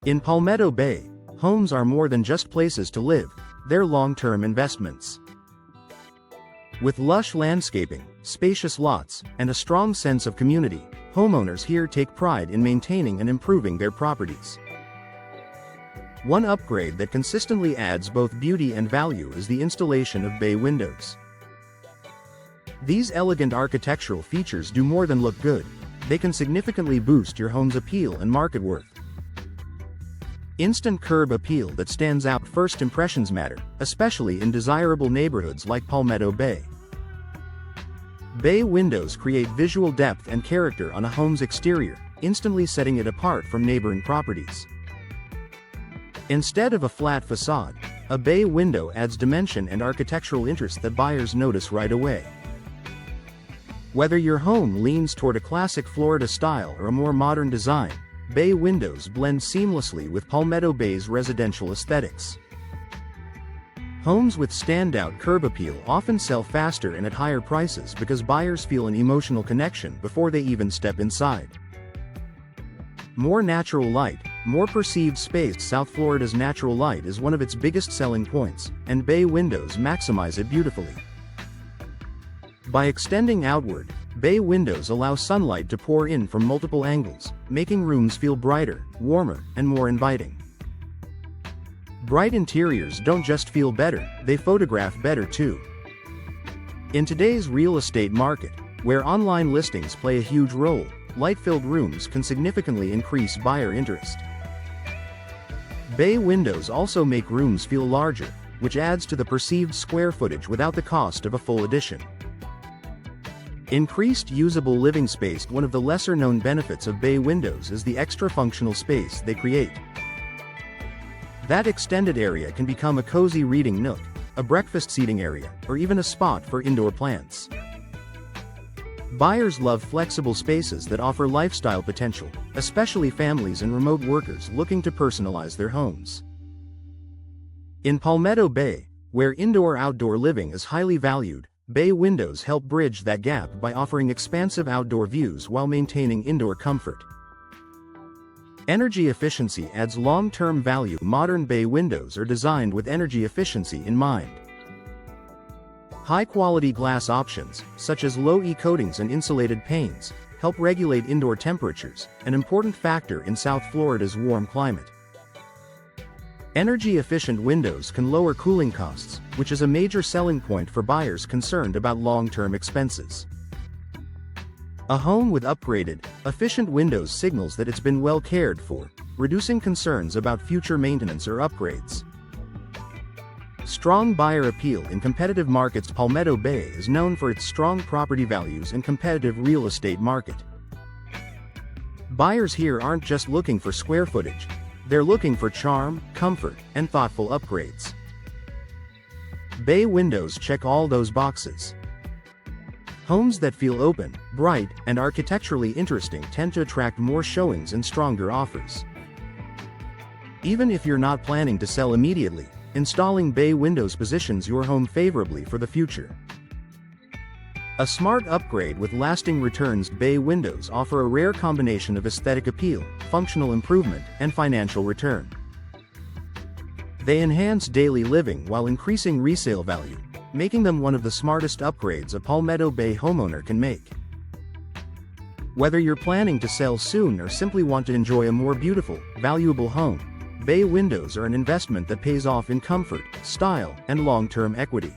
In Palmetto Bay, homes are more than just places to live, they're long-term investments. With lush landscaping, spacious lots, and a strong sense of community, homeowners here take pride in maintaining and improving their properties. One upgrade that consistently adds both beauty and value is the installation of bay windows. These elegant architectural features do more than look good, they can significantly boost your home's appeal and market worth. Instant curb appeal that stands out. First impressions matter, especially in desirable neighborhoods like Palmetto Bay. Bay windows create visual depth and character on a home's exterior, instantly setting it apart from neighboring properties. Instead of a flat facade, a bay window adds dimension and architectural interest that buyers notice right away. Whether your home leans toward a classic Florida style or a more modern design, bay windows blend seamlessly with Palmetto Bay's residential aesthetics. Homes with standout curb appeal often sell faster and at higher prices because buyers feel an emotional connection before they even step inside. More natural light, more perceived space. South Florida's natural light is one of its biggest selling points, and bay windows maximize it beautifully. By extending outward, bay windows allow sunlight to pour in from multiple angles, making rooms feel brighter, warmer, and more inviting. Bright interiors don't just feel better, they photograph better too. In today's real estate market, where online listings play a huge role, light-filled rooms can significantly increase buyer interest. Bay windows also make rooms feel larger, which adds to the perceived square footage without the cost of a full addition. Increased usable living space. One of the lesser-known benefits of bay windows is the extra functional space they create. That extended area can become a cozy reading nook, a breakfast seating area, or even a spot for indoor plants. Buyers love flexible spaces that offer lifestyle potential, especially families and remote workers looking to personalize their homes. In Palmetto Bay, where indoor-outdoor living is highly valued, bay windows help bridge that gap by offering expansive outdoor views while maintaining indoor comfort. Energy efficiency adds long-term value. Modern bay windows are designed with energy efficiency in mind. High-quality glass options, such as low-E coatings and insulated panes, help regulate indoor temperatures, an important factor in South Florida's warm climate. Energy-efficient windows can lower cooling costs, which is a major selling point for buyers concerned about long-term expenses. A home with upgraded, efficient windows signals that it's been well cared for, reducing concerns about future maintenance or upgrades. Strong buyer appeal in competitive markets. Palmetto Bay is known for its strong property values and competitive real estate market. Buyers here aren't just looking for square footage, they're looking for charm, comfort, and thoughtful upgrades. Bay windows check all those boxes. Homes that feel open, bright, and architecturally interesting tend to attract more showings and stronger offers. Even if you're not planning to sell immediately, installing bay windows positions your home favorably for the future. A smart upgrade with lasting returns. Bay windows offer a rare combination of aesthetic appeal, functional improvement, and financial return. They enhance daily living while increasing resale value, making them one of the smartest upgrades a Palmetto Bay homeowner can make. Whether you're planning to sell soon or simply want to enjoy a more beautiful, valuable home, bay windows are an investment that pays off in comfort, style, and long-term equity.